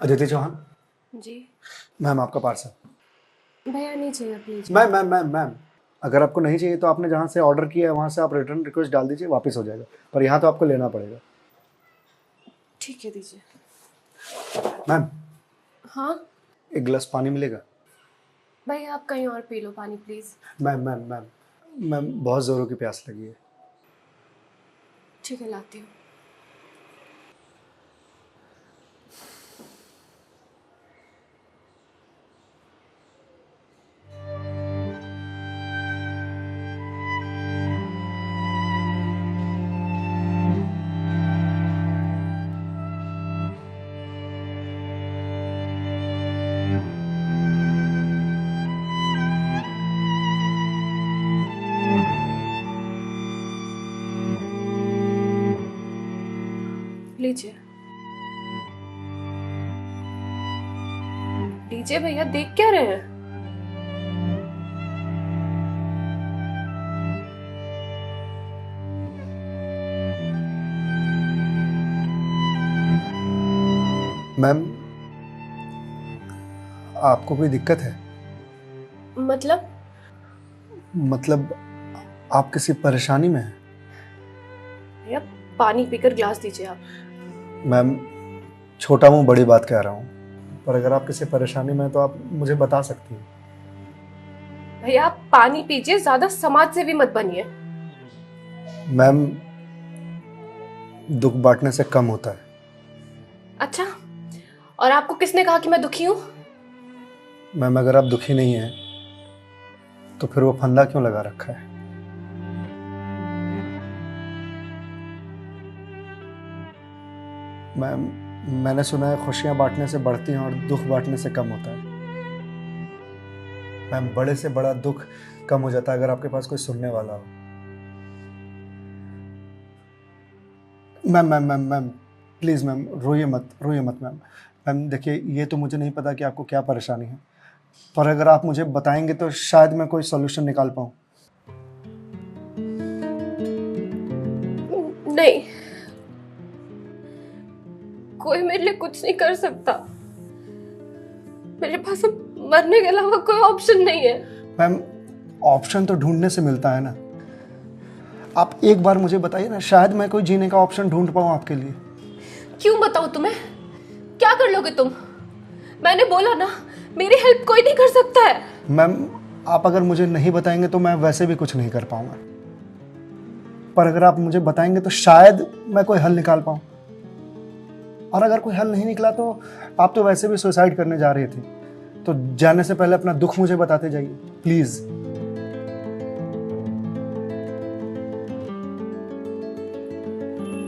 अदिति चौहान। जी ma'am आपका parcel. भैया नहीं चाहिए प्लीज। मैम अगर आपको नहीं चाहिए तो आपने जहाँ से ऑर्डर किया है वहाँ से आप रिटर्न रिक्वेस्ट डाल दीजिए, वापस हो जाएगा, पर यहाँ तो आपको लेना पड़ेगा। ठीक है दीजिए। मैम हाँ एक गिलास पानी मिलेगा? भैया आप कहीं और पी लो पानी प्लीज। मैम बहुत ज़ोरों की प्यास लगी है। ठीक है लाती हूँ। लीजिए लीजिए भैया, देख क्या रहे हैं? मैम आपको कोई दिक्कत है? मतलब आप किसी परेशानी में हैं? भैया पानी पीकर ग्लास दीजिए आप। मैम छोटा मुंह बड़ी बात कह रहा हूँ, पर अगर आप किसी परेशानी में हैं तो आप मुझे बता सकती हैं। भैया आप पानी पीजिए, ज्यादा समाज से भी मत बनिए। मैम दुख बांटने से कम होता है। अच्छा, और आपको किसने कहा कि मैं दुखी हूँ? मैम अगर आप दुखी नहीं हैं तो फिर वो फंदा क्यों लगा रखा है? मैम मैंने सुना है खुशियां बांटने से बढ़ती हैं और दुख बांटने से कम होता है। मैम बड़े से बड़ा दुख कम हो जाता है अगर आपके पास कोई सुनने वाला हो। मैम प्लीज़ मैम रोइए मत मैम। मैम देखिए ये तो मुझे नहीं पता कि आपको क्या परेशानी है, पर अगर आप मुझे बताएंगे तो शायद मैं कोई सॉल्यूशन निकाल पाऊँ। नहीं, कोई मेरे लिए कुछ नहीं कर सकता। मेरे पास अब मरने के अलावा कोई ऑप्शन नहीं है। मैम ऑप्शन तो ढूंढने से मिलता है ना। आप एक बार मुझे बताइए ना, शायद मैं कोई जीने का ऑप्शन ढूंढ पाऊँ आपके लिए। क्यों बताऊं तुम्हें? क्या कर लोगे तुम? मैंने बोला ना, मेरी हेल्प कोई नहीं कर सकता है। मैम आप अगर मुझे नहीं बताएंगे तो मैं वैसे भी कुछ नहीं कर पाऊंगा, पर अगर आप मुझे बताएंगे तो शायद मैं कोई हल निकाल पाऊं। और अगर कोई हल नहीं निकला तो आप तो वैसे भी सुसाइड करने जा रहे थे, तो जाने से पहले अपना दुख मुझे बताते जाइए प्लीज।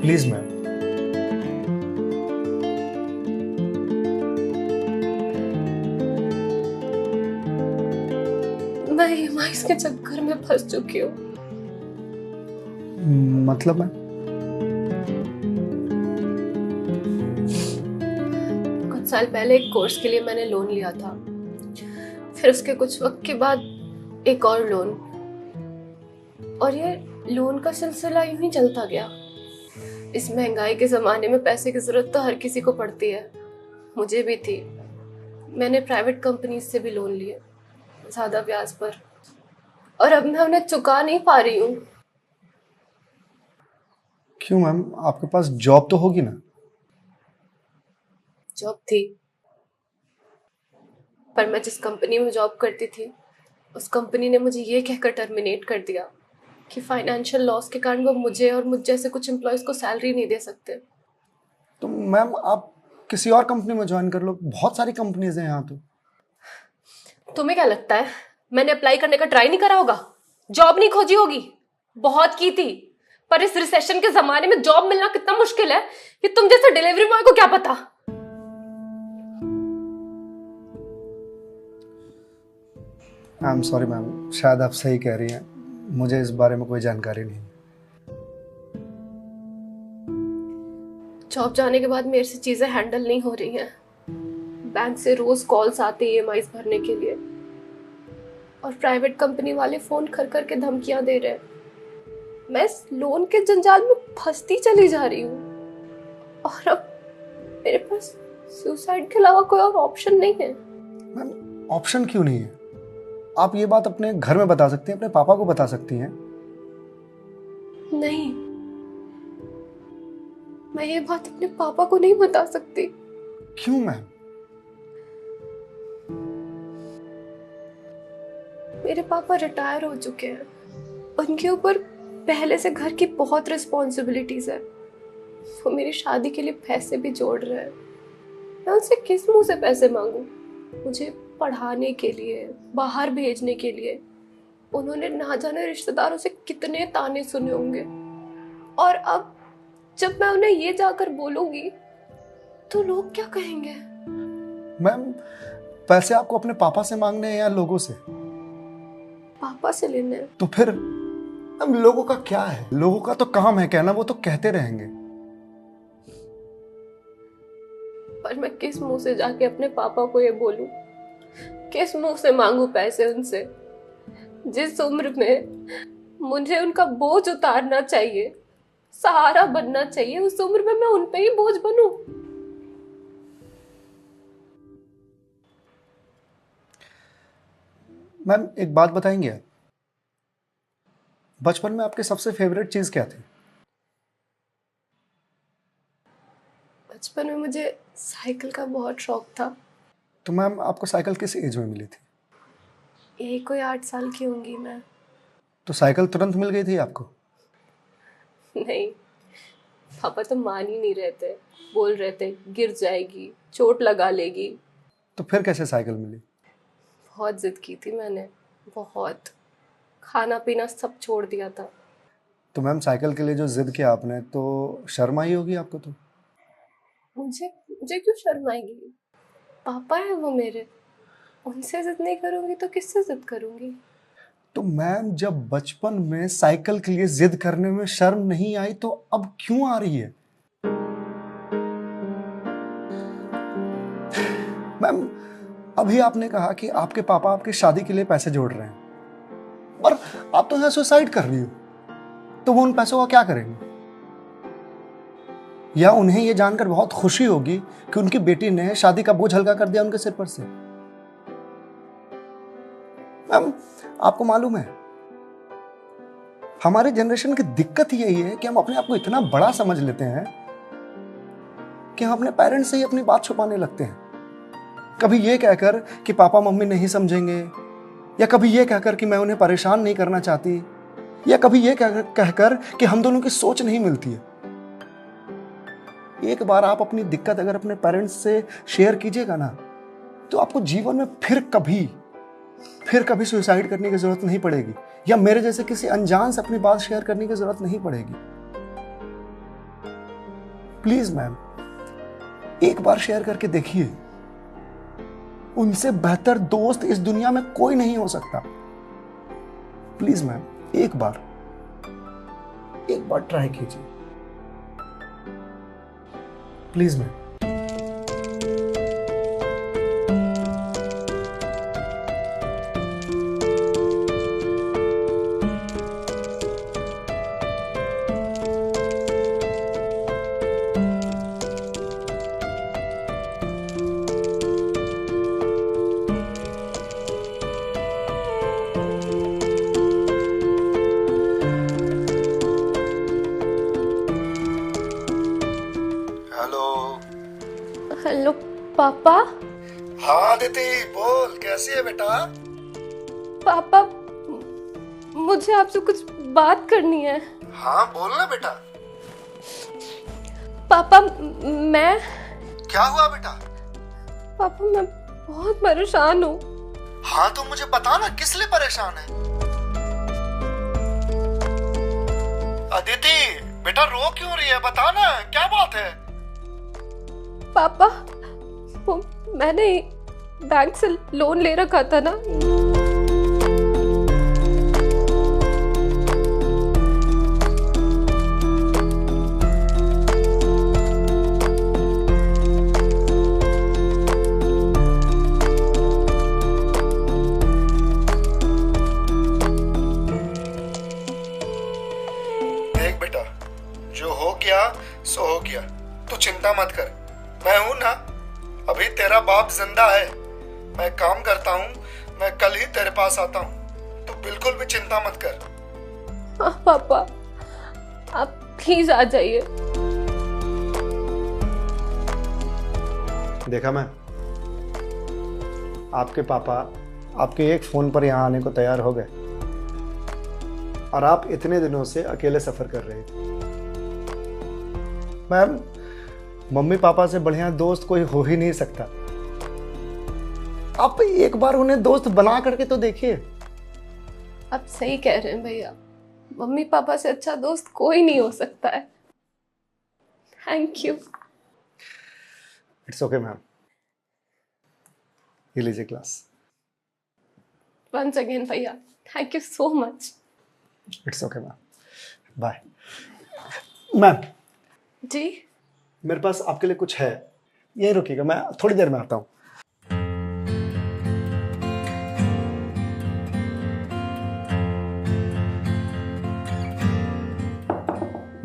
Please ma'am. मैं ईएमआईज़ के चक्कर में फंस चुकी हूँ। मतलब मैम? कुछ साल पहले एक कोर्स के लिए मैंने लोन लिया था, फिर उसके कुछ वक्त के बाद एक और लोन, और ये लोन का सिलसिला यूं ही चलता गया। इस महंगाई के जमाने में पैसे की जरूरत तो हर किसी को पड़ती है, मुझे भी थी। मैंने प्राइवेट कंपनी से भी लोन लिए, ज्यादा ब्याज पर, और अब मैं उन्हें चुका नहीं पा रही हूँ। क्यों मैम, आपके पास जॉब तो होगी ना? जॉब थी, पर मैं जिस कंपनी में जॉब करती थी उस कंपनी ने मुझे ये कहकर टर्मिनेट कर दिया कि फाइनेंशियल लॉस के कारण वो मुझे और मुझ जैसे कुछ एम्प्लॉयज को सैलरी नहीं दे सकते। तो मैम आप किसी और कंपनी में ज्वाइन कर लो, बहुत सारी कंपनीज हैं यहाँ तो। तुम्हें क्या लगता है मैंने अप्लाई करने का ट्राई नहीं करा होगा? जॉब नहीं खोजी होगी? बहुत की थी, पर इस रिसेशन के जमाने में जॉब मिलना कितना मुश्किल है ये तुम जैसे डिलीवरी बॉय को क्या पता। आई एम सॉरी मैम, शायद आप सही कह रही हैं, मुझे इस बारे में कोई जानकारी नहीं। जॉब जाने के बाद मेरे से चीजें हैंडल नहीं हो रही हैं। बैंक से रोज कॉल्स आते हैं ईएमआईज़ भरने के लिए, और प्राइवेट कंपनी वाले फोन कर करके धमकियां दे रहे हैं। मैं इस लोन के जंजाल में फंसती चली जा रही हूँ, और अब मेरे पास सुसाइड के अलावा कोई और ऑप्शन नहीं है। मैम ऑप्शन क्यों नहीं है? आप ये बात अपने घर में बता सकती हैं, अपने पापा को बता सकती हैं। नहीं, मैं ये बात अपने पापा को नहीं बता सकती। क्यों मैम? मेरे पापा रिटायर हो चुके हैं, उनके ऊपर पहले से घर की बहुत रिस्पॉन्सिबिलिटीज है। वो मेरी शादी के लिए पैसे भी जोड़ रहे हैं। मैं उनसे किस मुंह से पैसे मांगू? मुझे पढ़ाने के लिए, बाहर भेजने के लिए उन्होंने ना जाने रिश्तेदारों से कितने ताने सुने होंगे। और अब जब मैं उन्हें ये जाकर बोलूंगी तो लोग क्या कहेंगे? मैम पैसे आपको अपने पापा से मांगने हैं या लोगों से? पापा से लेने हैं। तो फिर अब लोगों का क्या है? लोगों का तो काम है कहना, वो तो कहते रहेंगे। पर मैं किस मुंह से जाके अपने पापा को ये बोलूं? किस मुंह से मांगू पैसे उनसे? जिस उम्र में मुझे उनका बोझ उतारना चाहिए, सहारा बनना चाहिए, उस उम्र में मैं उन पे ही बोझ बनूं? मैम एक बात बताएंगे आप? बचपन में आपके सबसे फेवरेट चीज क्या थी? बचपन में मुझे साइकिल का बहुत शौक था। तो मैम आपको साइकिल किस एज में मिली थी? यही कोई 8 साल की होंगी मैं। तो साइकिल तुरंत मिल गई थी आपको? नहीं, पापा तो मान ही नहीं रहे थे। बोल रहे थे गिर जाएगी, चोट लगा लेगी। तो फिर कैसे साइकिल मिली? बहुत जिद की थी मैंने, बहुत। खाना पीना सब छोड़ दिया था। तो मैम साइकिल के लिए जो जिद किया आपने, तो शर्म आई होगी आपको? तो मुझे मुझे क्यों शर्म आएगी? पापा है वो मेरे, उनसे जिद नहीं करूंगी तो किससे जिद करूंगी? तो मैम जब बचपन में साइकिल के लिए जिद करने में शर्म नहीं आई तो अब क्यों आ रही है? मैम अभी आपने कहा कि आपके पापा आपकी शादी के लिए पैसे जोड़ रहे हैं, पर आप तो यहाँ सुसाइड कर रही हो, तो वो उन पैसों का क्या करेंगे? या उन्हें यह जानकर बहुत खुशी होगी कि उनकी बेटी ने शादी का बोझ हल्का कर दिया उनके सिर पर से। मैम आपको मालूम है, हमारे जनरेशन की दिक्कत यही है कि हम अपने आप को इतना बड़ा समझ लेते हैं कि हम अपने पेरेंट्स से ही अपनी बात छुपाने लगते हैं। कभी ये कहकर कि पापा मम्मी नहीं समझेंगे, या कभी ये कहकर कि मैं उन्हें परेशान नहीं करना चाहती, या कभी ये कहकर कि हम दोनों की सोच नहीं मिलती है। एक बार आप अपनी दिक्कत अगर अपने पेरेंट्स से शेयर कीजिएगा ना, तो आपको जीवन में फिर कभी सुसाइड करने की जरूरत नहीं पड़ेगी, या मेरे जैसे किसी अनजान से अपनी बात शेयर करने की जरूरत नहीं पड़ेगी। प्लीज मैम एक बार शेयर करके देखिए। उनसे बेहतर दोस्त इस दुनिया में कोई नहीं हो सकता। प्लीज मैम एक बार ट्राई कीजिए, प्लीज मैम। हेलो पापा। हाँ दीदी बोल, कैसी है बेटा? पापा मुझे आपसे कुछ बात करनी है। हाँ बोल ना बेटा। पापा मैं क्या हुआ बेटा? पापा मैं बहुत परेशान हूँ। हाँ तो मुझे बता ना, किस लिए परेशान है? अदिति बेटा रो क्यों रही है, बता ना क्या बात है? पापा वो मैंने बैंक से लोन ले रखा था ना, देख बेटा, जो हो गया सो हो गया, तू चिंता मत कर, मैं हूं ना, अभी तेरा बाप जिंदा है, मैं काम करता हूँ, मैं कल ही तेरे पास आता हूँ, तू बिल्कुल भी चिंता मत कर। हाँ पापा, आप प्लीज आ जाइए। देखा मैं, आपके पापा आपके एक फोन पर यहाँ आने को तैयार हो गए और आप इतने दिनों से अकेले सफर कर रहे थे। मैम, मम्मी पापा से बढ़िया दोस्त कोई हो ही नहीं सकता। आप एक बार उन्हें दोस्त बना करके तो देखिए। आप सही कह रहे हैं भैया, मम्मी पापा से अच्छा दोस्त कोई नहीं हो सकता है। Thank you. It's okay ma'am, ये लीजिए क्लास। वंस अगेन भैया, thank you so much. It's okay ma'am, bye. Ma'am, जी मेरे पास आपके लिए कुछ है, यहीं रुकिएगा, मैं थोड़ी देर में आता हूँ।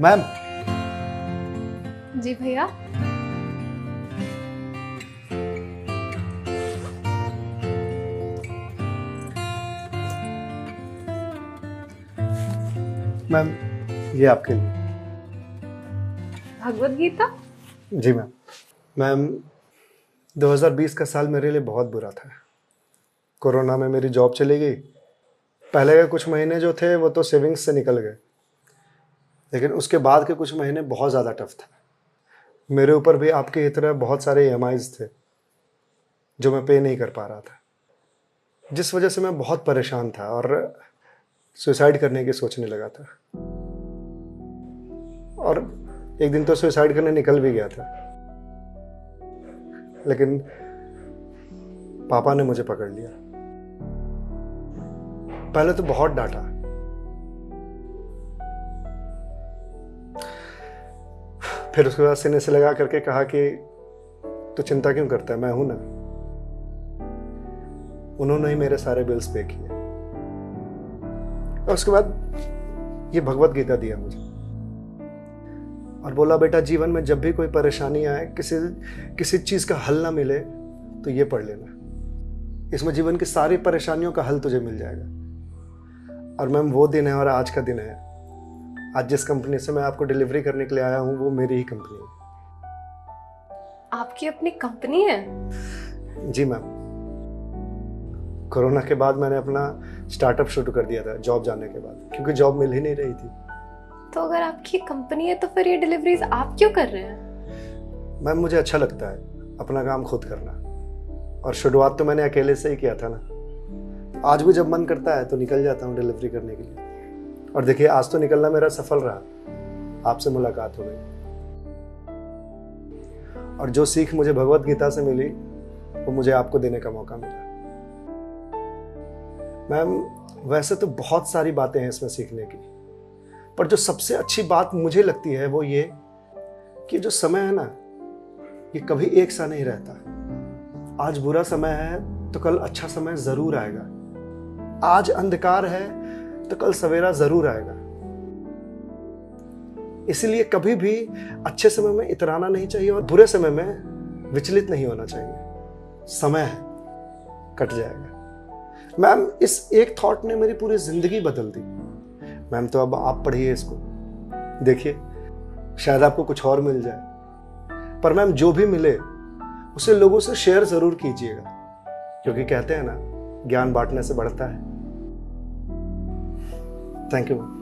मैम। जी भैया। मैम, ये आपके लिए। भगवत गीता? जी मैम। मैम, 2020 का साल मेरे लिए बहुत बुरा था। कोरोना में मेरी जॉब चली गई। पहले के कुछ महीने जो थे वो तो सेविंग्स से निकल गए, लेकिन उसके बाद के कुछ महीने बहुत ज़्यादा टफ था। मेरे ऊपर भी आपके ही तरह बहुत सारे EMIs थे जो मैं पे नहीं कर पा रहा था, जिस वजह से मैं बहुत परेशान था और सुसाइड करने की सोचने लगा था। और एक दिन तो सुसाइड करने निकल भी गया था, लेकिन पापा ने मुझे पकड़ लिया। पहले तो बहुत डांटा, फिर उसके बाद सीने से लगा करके कहा कि तू चिंता क्यों करता है, मैं हूं ना। उन्होंने ही मेरे सारे बिल्स पे किए और उसके बाद ये भगवत गीता दिया मुझे और बोला, बेटा जीवन में जब भी कोई परेशानी आए, किसी चीज का हल ना मिले तो ये पढ़ लेना। इसमें जीवन की सारी परेशानियों का हल तुझे मिल जाएगा। और मैम, वो दिन है और आज का दिन है। आज जिस कंपनी से मैं आपको डिलीवरी करने के लिए आया हूं वो मेरी ही कंपनी है। आपकी अपनी कंपनी है? जी मैम। कोरोना के बाद मैंने अपना स्टार्टअप शुरू कर दिया था जॉब जाने के बाद, क्योंकि जॉब मिल ही नहीं रही थी। तो अगर आपकी कंपनी है तो फिर ये डिलीवरीज आप क्यों कर रहे हैं? मैम, मुझे अच्छा लगता है अपना काम खुद करना, और शुरुआत तो मैंने अकेले से ही किया था ना। आज भी जब मन करता है तो निकल जाता हूँ डिलीवरी करने के लिए। और देखिए, आज तो निकलना मेरा सफल रहा, आपसे मुलाकात हो गई। और जो सीख मुझे भगवत गीता से मिली वो मुझे आपको देने का मौका मिला। मैम, वैसे तो बहुत सारी बातें हैं इसमें सीखने की, पर जो सबसे अच्छी बात मुझे लगती है वो ये कि जो समय है ना, ये कभी एक सा नहीं रहता। आज बुरा समय है तो कल अच्छा समय जरूर आएगा। आज अंधकार है तो कल सवेरा जरूर आएगा। इसलिए कभी भी अच्छे समय में इतराना नहीं चाहिए और बुरे समय में विचलित नहीं होना चाहिए। समय है, कट जाएगा। मैम, इस एक थॉट ने मेरी पूरी जिंदगी बदल दी। मैम, तो अब आप पढ़िए इसको, देखिए शायद आपको कुछ और मिल जाए। पर मैम, जो भी मिले उसे लोगों से शेयर जरूर कीजिएगा, क्योंकि कहते हैं ना, ज्ञान बांटने से बढ़ता है। Thank you ma'am.